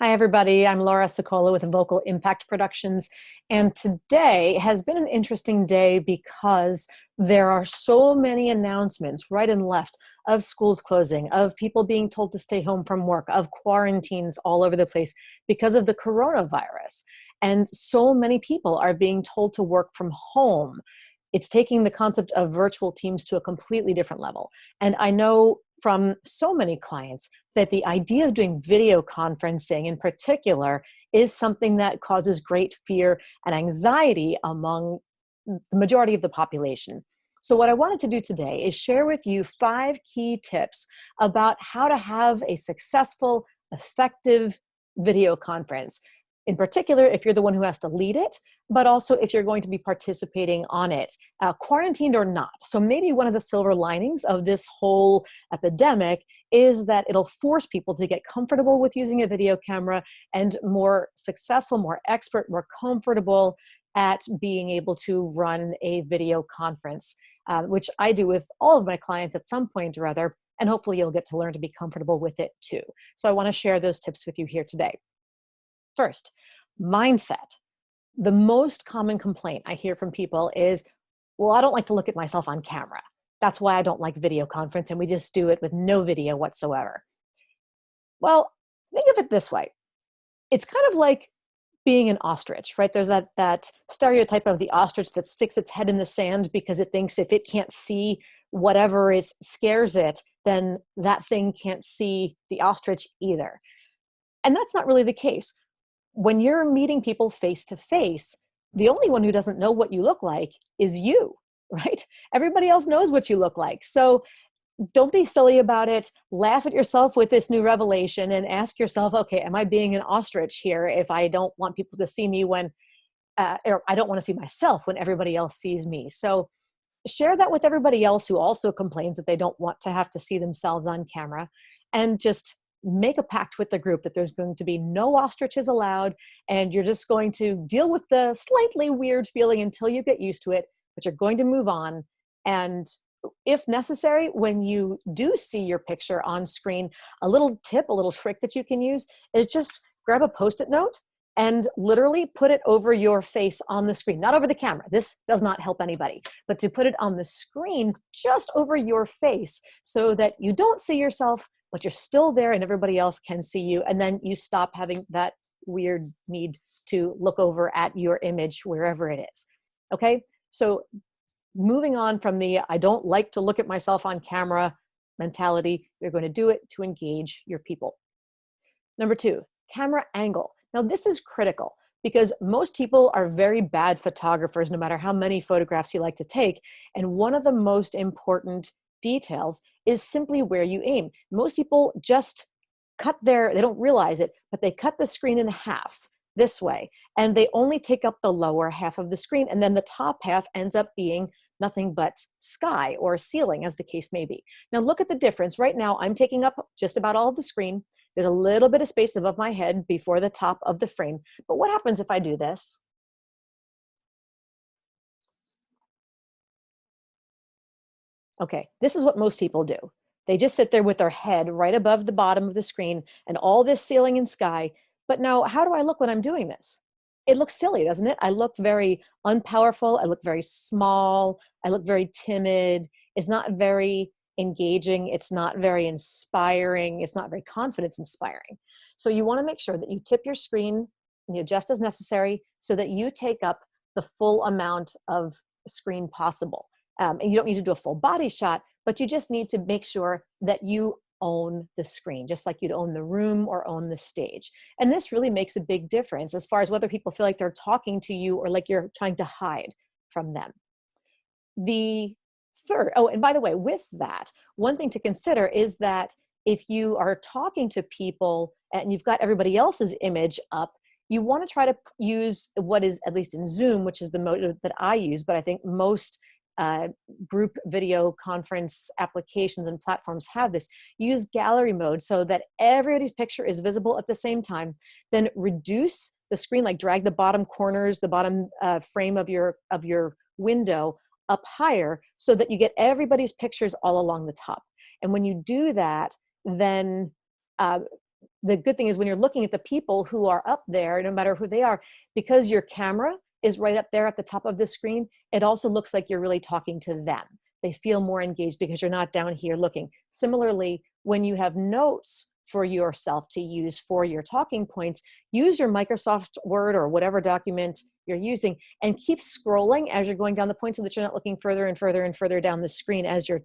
Hi, everybody. I'm Laura Sicola with Vocal Impact Productions. And today has been an interesting day because there are so many announcements right and left of schools closing, of people being told to stay home from work, of quarantines all over the place because of the coronavirus. And so many people are being told to work from home. It's taking the concept of virtual teams to a completely different level. And I know from so many clients that the idea of doing video conferencing in particular is something that causes great fear and anxiety among the majority of the population. So what I wanted to do today is share with you 5 key tips about how to have a successful, effective video conference. In particular, if you're the one who has to lead it, but also if you're going to be participating on it, quarantined or not. So maybe one of the silver linings of this whole epidemic is that it'll force people to get comfortable with using a video camera and more successful, more expert, more comfortable at being able to run a video conference, which I do with all of my clients at some point or other, and hopefully you'll get to learn to be comfortable with it too. So I want to share those tips with you here today. First, mindset. The most common complaint I hear from people is, well, I don't like to look at myself on camera. That's why I don't like video conference, and we just do it with no video whatsoever. Well, think of it this way. It's kind of like being an ostrich, right? There's that stereotype of the ostrich that sticks its head in the sand because it thinks if it can't see whatever scares it, then that thing can't see the ostrich either. And that's not really the case. When you're meeting people face to face, the only one who doesn't know what you look like is you, right? Everybody else knows what you look like. So don't be silly about it. Laugh at yourself with this new revelation and ask yourself, okay, am I being an ostrich here if I don't want people to see me when, or I don't want to see myself when everybody else sees me? So share that with everybody else who also complains that they don't want to have to see themselves on camera, and just make a pact with the group that there's going to be no ostriches allowed, and you're just going to deal with the slightly weird feeling until you get used to it, but you're going to move on. And if necessary, when you do see your picture on screen, a little tip, a little trick that you can use is just grab a Post-it note and literally put it over your face on the screen, not over the camera. This does not help anybody, but to put it on the screen just over your face so that you don't see yourself, but you're still there and everybody else can see you. And then you stop having that weird need to look over at your image wherever it is. Okay, so moving on from the I don't like to look at myself on camera mentality, you're going to do it to engage your people. Number 2, camera angle. Now this is critical because most people are very bad photographers no matter how many photographs you like to take. And one of the most important details is simply where you aim. Most people just they don't realize it, but they cut the screen in half this way, and they only take up the lower half of the screen, and then the top half ends up being nothing but sky or ceiling, as the case may be. Now look at the difference. Right now, I'm taking up just about all of the screen. There's a little bit of space above my head before the top of the frame. But what happens if I do this? Okay, this is what most people do. They just sit there with their head right above the bottom of the screen and all this ceiling and sky. But now, how do I look when I'm doing this? It looks silly, doesn't it? I look very unpowerful. I look very small. I look very timid. It's not very engaging. It's not very inspiring. It's not very confidence inspiring. So you want to make sure that you tip your screen and you adjust as necessary so that you take up the full amount of screen possible. And you don't need to do a full body shot, but you just need to make sure that you own the screen, just like you'd own the room or own the stage. And this really makes a big difference as far as whether people feel like they're talking to you or like you're trying to hide from them. The third, oh, and by the way, with that, one thing to consider is that if you are talking to people and you've got everybody else's image up, you want to try to use what is, at least in Zoom, which is the mode that I use, but I think most group video conference applications and platforms have this. Use gallery mode so that everybody's picture is visible at the same time. Then reduce the screen, like drag the bottom corners, the bottom frame of your window up higher so that you get everybody's pictures all along the top. And when you do that, then the good thing is when you're looking at the people who are up there, no matter who they are, because your camera is right up there at the top of the screen, it also looks like you're really talking to them. They feel more engaged because you're not down here looking. Similarly, when you have notes for yourself to use for your talking points, use your Microsoft Word or whatever document you're using and keep scrolling as you're going down the points so that you're not looking further and further and further down the screen as you're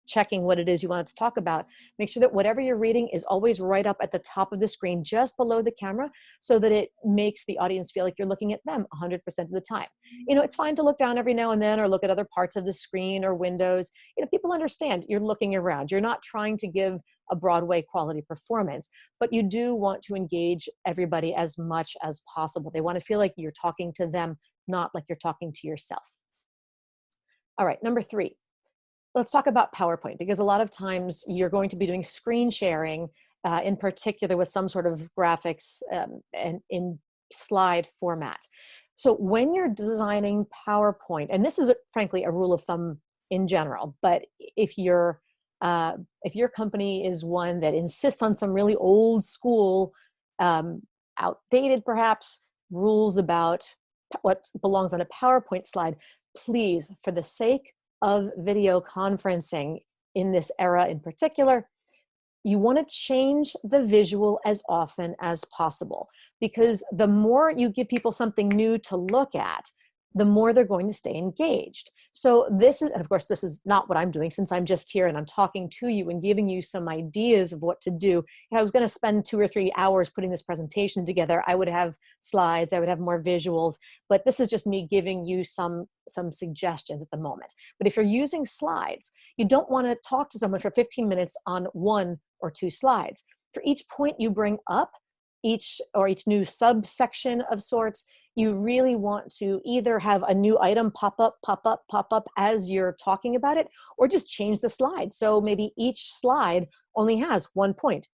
checking what it is you want to talk about. Make sure that whatever you're reading is always right up at the top of the screen, just below the camera, so that it makes the audience feel like you're looking at them 100% of the time. You know, it's fine to look down every now and then or look at other parts of the screen or windows. You know, people understand you're looking around. You're not trying to give a Broadway quality performance, but you do want to engage everybody as much as possible. They want to feel like you're talking to them, not like you're talking to yourself. All right, number 3. Let's talk about PowerPoint, because a lot of times you're going to be doing screen sharing, in particular with some sort of graphics and in slide format. So when you're designing PowerPoint, and this is frankly a rule of thumb in general, but if your company is one that insists on some really old school, outdated perhaps, rules about what belongs on a PowerPoint slide, please, for the sake of video conferencing in this era in particular, you want to change the visual as often as possible, because the more you give people something new to look at, the more they're going to stay engaged. So this is, and of course, this is not what I'm doing since I'm just here and I'm talking to you and giving you some ideas of what to do. If I was going to spend 2 or 3 hours putting this presentation together, I would have slides, I would have more visuals, but this is just me giving you some suggestions at the moment. But if you're using slides, you don't want to talk to someone for 15 minutes on 1 or 2 slides. For each point you bring up, each new subsection of sorts, you really want to either have a new item pop up as you're talking about it, or just change the slide. So maybe each slide only has 1 point.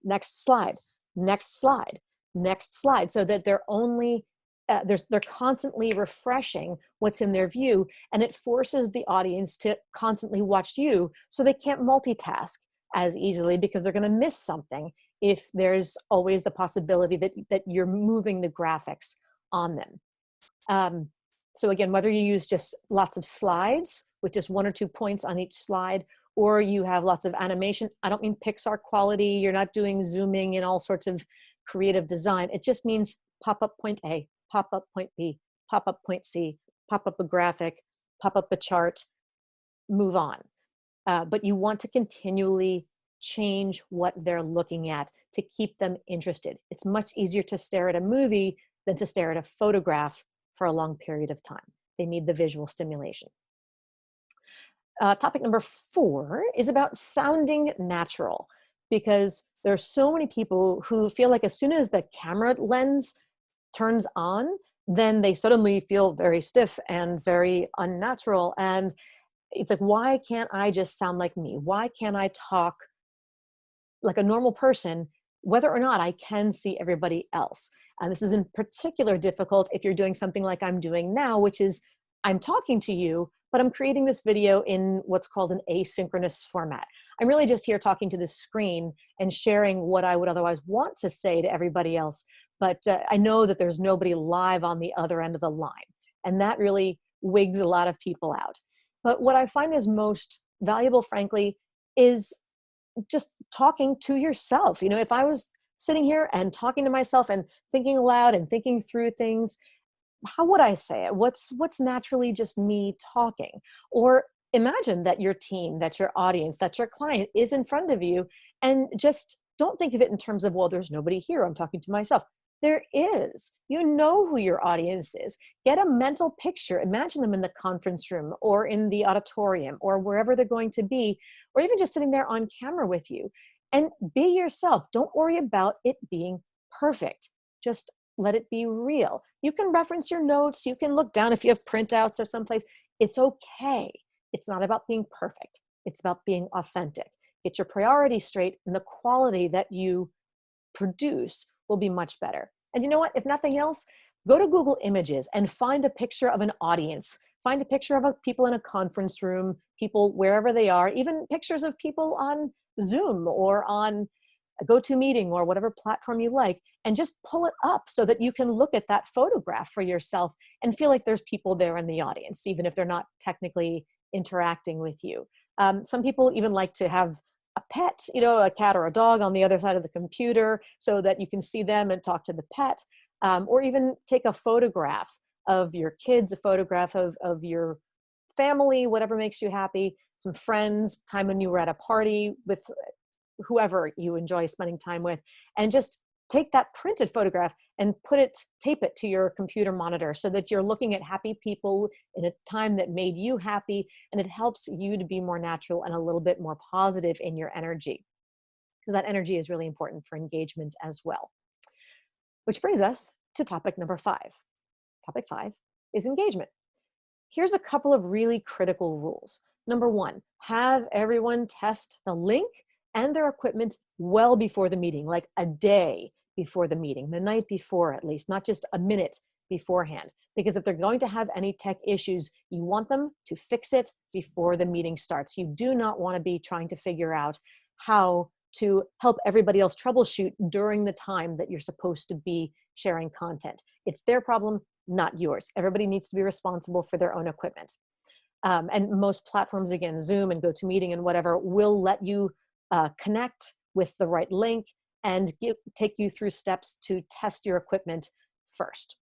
Next slide, next slide, next slide, so that they're only they're constantly refreshing what's in their view, and it forces the audience to constantly watch you, so they can't multitask as easily because they're going to miss something if there's always the possibility that you're moving the graphics on them. So again, whether you use just lots of slides with just 1 or 2 points on each slide, or you have lots of animation. I don't mean Pixar quality. You're not doing zooming and all sorts of creative design. It just means pop up point A, pop up point B, pop up point C, pop up a graphic, pop up a chart, move on. But you want to continually change what they're looking at to keep them interested. It's much easier to stare at a movie than to stare at a photograph for a long period of time. They need the visual stimulation. Topic number 4 is about sounding natural, because there are so many people who feel like as soon as the camera lens turns on, then they suddenly feel very stiff and very unnatural. And it's like, why can't I just sound like me? Why can't I talk like a normal person, whether or not I can see everybody else? And this is in particular difficult if you're doing something like I'm doing now, which is I'm talking to you, but I'm creating this video in what's called an asynchronous format. I'm really just here talking to the screen and sharing what I would otherwise want to say to everybody else. But I know that there's nobody live on the other end of the line. And that really wigs a lot of people out. But what I find is most valuable, frankly, is just talking to yourself. You know, if I was sitting here and talking to myself and thinking aloud and thinking through things, how would I say it? What's naturally just me talking? Or imagine that your team, that your audience, that your client is in front of you, and just don't think of it in terms of, well, there's nobody here, I'm talking to myself. There is. You know who your audience is. Get a mental picture. Imagine them in the conference room or in the auditorium or wherever they're going to be, or even just sitting there on camera with you. And be yourself. Don't worry about it being perfect. Just let it be real. You can reference your notes. You can look down if you have printouts or someplace. It's okay. It's not about being perfect. It's about being authentic. Get your priorities straight, and the quality that you produce will be much better. And you know what? If nothing else, go to Google Images and find a picture of an audience. Find a picture of people in a conference room, people wherever they are, even pictures of people on Zoom or on a GoToMeeting or whatever platform you like, and just pull it up so that you can look at that photograph for yourself and feel like there's people there in the audience, even if they're not technically interacting with you. Some people even like to have a pet, a cat or a dog on the other side of the computer so that you can see them and talk to the pet, or even take a photograph of your kids, a photograph of your family, whatever makes you happy, some friends, time when you were at a party with whoever you enjoy spending time with, and just take that printed photograph and tape it to your computer monitor so that you're looking at happy people in a time that made you happy, and it helps you to be more natural and a little bit more positive in your energy, because that energy is really important for engagement as well. Which brings us to topic number 5. Topic 5 is engagement. Here's a couple of really critical rules. Number 1, have everyone test the link and their equipment well before the meeting, like a day before the meeting, the night before at least, not just a minute beforehand. Because if they're going to have any tech issues, you want them to fix it before the meeting starts. You do not want to be trying to figure out how to help everybody else troubleshoot during the time that you're supposed to be sharing content. It's their problem, not yours. Everybody needs to be responsible for their own equipment. And most platforms, again, Zoom and GoToMeeting and whatever, will let you connect with the right link and take you through steps to test your equipment first.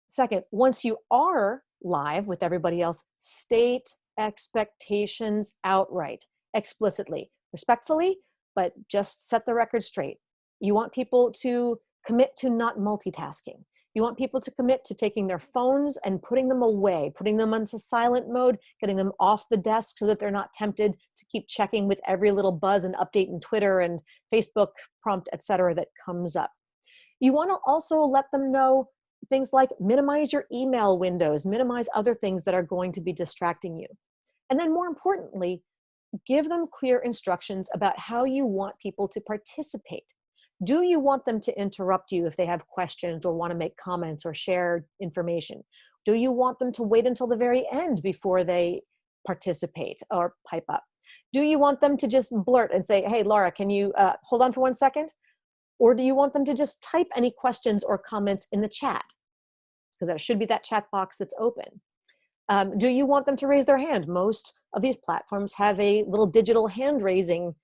Second, once you are live with everybody else, state expectations outright, explicitly, respectfully, but just set the record straight. You want people to commit to not multitasking. You want people to commit to taking their phones and putting them away, putting them into silent mode, getting them off the desk so that they're not tempted to keep checking with every little buzz and update in Twitter and Facebook prompt, etc., that comes up. You want to also let them know things like minimize your email windows, minimize other things that are going to be distracting you. And then more importantly, give them clear instructions about how you want people to participate. Do you want them to interrupt you if they have questions or want to make comments or share information? Do you want them to wait until the very end before they participate or pipe up? Do you want them to just blurt and say, hey, Laura, can you hold on for 1 second? Or do you want them to just type any questions or comments in the chat? Because there should be that chat box that's open. Do you want them to raise their hand? Most of these platforms have a little digital hand raising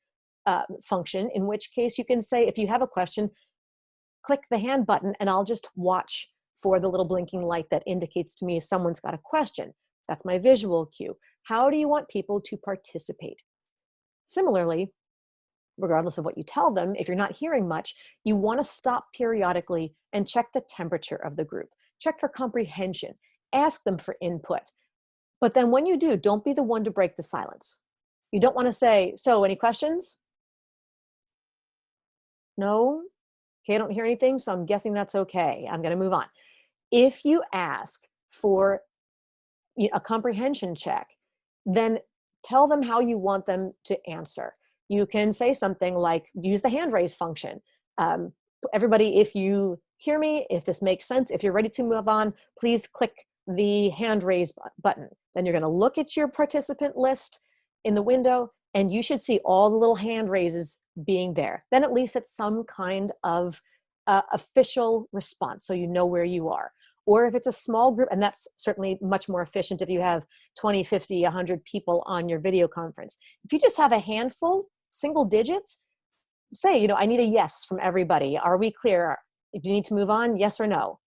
function, in which case you can say, if you have a question, click the hand button and I'll just watch for the little blinking light that indicates to me someone's got a question. That's my visual cue. How do you want people to participate? Similarly, regardless of what you tell them, if you're not hearing much, you want to stop periodically and check the temperature of the group. Check for comprehension. Ask them for input. But then when you do, don't be the one to break the silence. You don't want to say, so any questions? No? Okay, I don't hear anything, so I'm guessing that's okay. I'm going to move on. If you ask for a comprehension check, then tell them how you want them to answer. You can say something like, use the hand raise function. Everybody, if you hear me, if this makes sense, if you're ready to move on, please click the hand raise button. Then you're going to look at your participant list in the window, and you should see all the little hand raises being there. Then at least it's some kind of official response, so you know where you are. Or if it's a small group, and that's certainly much more efficient if you have 20, 50, 100 people on your video conference. If you just have a handful, single digits, say, I need a yes from everybody. Are we clear? Do you need to move on? Yes or no?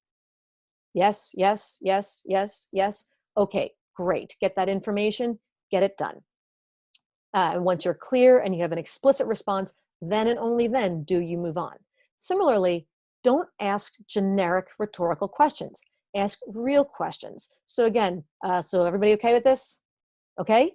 Yes, yes, yes, yes, yes. Okay, great. Get that information, get it done. And once you're clear and you have an explicit response, then and only then do you move on. Similarly, don't ask generic rhetorical questions. Ask real questions. So again, so everybody okay with this? Okay?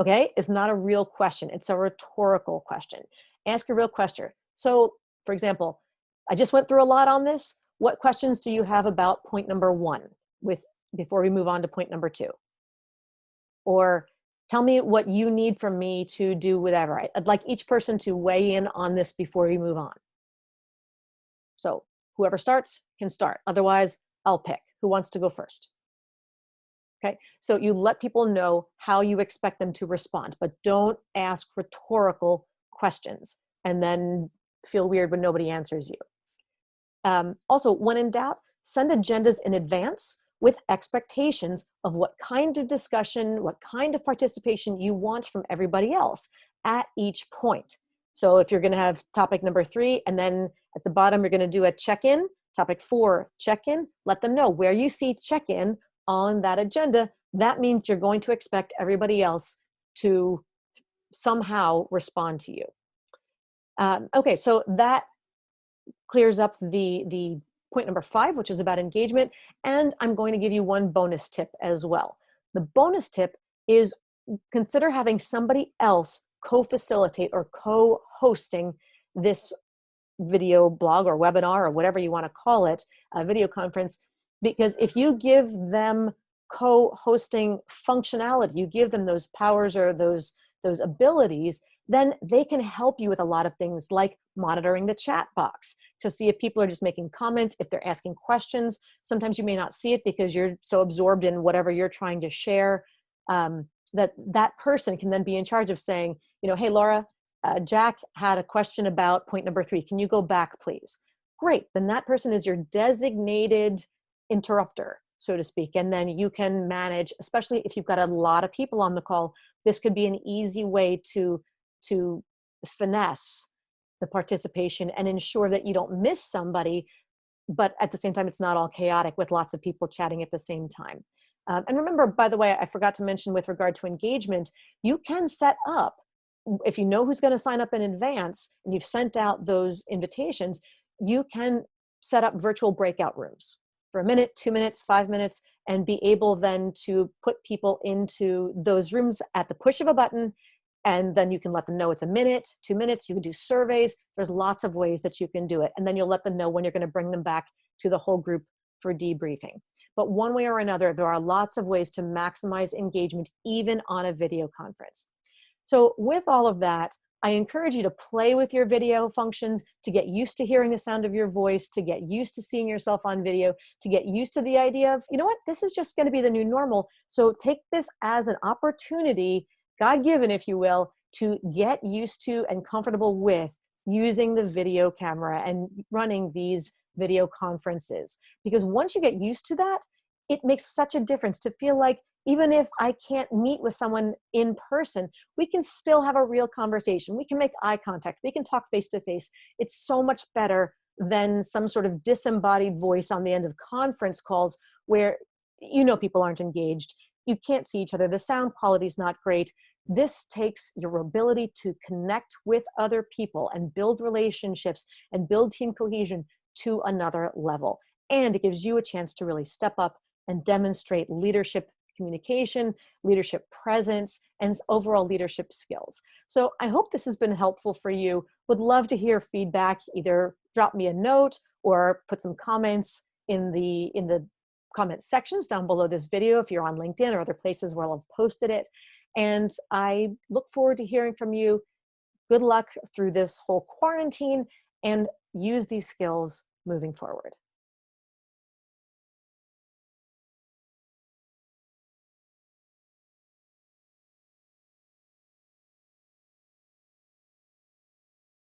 Okay is not a real question. It's a rhetorical question. Ask a real question. So, for example, I just went through a lot on this. What questions do you have about point number 1 before we move on to point number 2? Or tell me what you need from me to do whatever. I'd like each person to weigh in on this before we move on. So whoever starts can start. Otherwise, I'll pick. Who wants to go first? Okay, so you let people know how you expect them to respond, but don't ask rhetorical questions. and then feel weird when nobody answers you. Also, when in doubt, send agendas in advance with expectations of what kind of discussion, what kind of participation you want from everybody else at each point. So if you're going to have topic number 3, and then at the bottom, you're going to do a check-in, topic 4, check-in, let them know where you see check-in on that agenda. That means you're going to expect everybody else to somehow respond to you. Okay, so that clears up the point number 5, which is about engagement. And I'm going to give you one bonus tip as well. The bonus tip is consider having somebody else co-facilitate or co-hosting this video blog or webinar or whatever you want to call it, a video conference, because if you give them co-hosting functionality, you give them those powers or those abilities, then they can help you with a lot of things like monitoring the chat box to see if people are just making comments, if they're asking questions. Sometimes you may not see it because you're so absorbed in whatever you're trying to share, that person can then be in charge of saying, you know, hey, Laura, Jack had a question about point number 3. Can you go back, please? Great. Then that person is your designated interrupter, so to speak. And then you can manage, especially if you've got a lot of people on the call, this could be an easy way to finesse the participation and ensure that you don't miss somebody, but at the same time, it's not all chaotic with lots of people chatting at the same time. And remember, by the way, I forgot to mention with regard to engagement, you can set up, if you know who's going to sign up in advance and you've sent out those invitations, you can set up virtual breakout rooms for 1 minute, 2 minutes, 5 minutes, and be able then to put people into those rooms at the push of a button. And then you can let them know it's 1 minute, 2 minutes. You can do surveys. There's lots of ways that you can do it. And then you'll let them know when you're going to bring them back to the whole group for debriefing. But one way or another, there are lots of ways to maximize engagement, even on a video conference. So with all of that, I encourage you to play with your video functions, to get used to hearing the sound of your voice, to get used to seeing yourself on video, to get used to the idea of, you know what, this is just going to be the new normal. So take this as an opportunity, God-given, if you will, to get used to and comfortable with using the video camera and running these video conferences. Because once you get used to that, it makes such a difference to feel like, even if I can't meet with someone in person, we can still have a real conversation. We can make eye contact. We can talk face to face. It's so much better than some sort of disembodied voice on the end of conference calls where, you know, people aren't engaged. You can't see each other. The sound quality is not great. This takes your ability to connect with other people and build relationships and build team cohesion to another level. And it gives you a chance to really step up and demonstrate leadership communication, leadership presence, and overall leadership skills. So I hope this has been helpful for you. Would love to hear feedback. Either drop me a note or put some comments in the comment sections down below this video if you're on LinkedIn or other places where I've posted it. And I look forward to hearing from you. Good luck through this whole quarantine, and use these skills moving forward.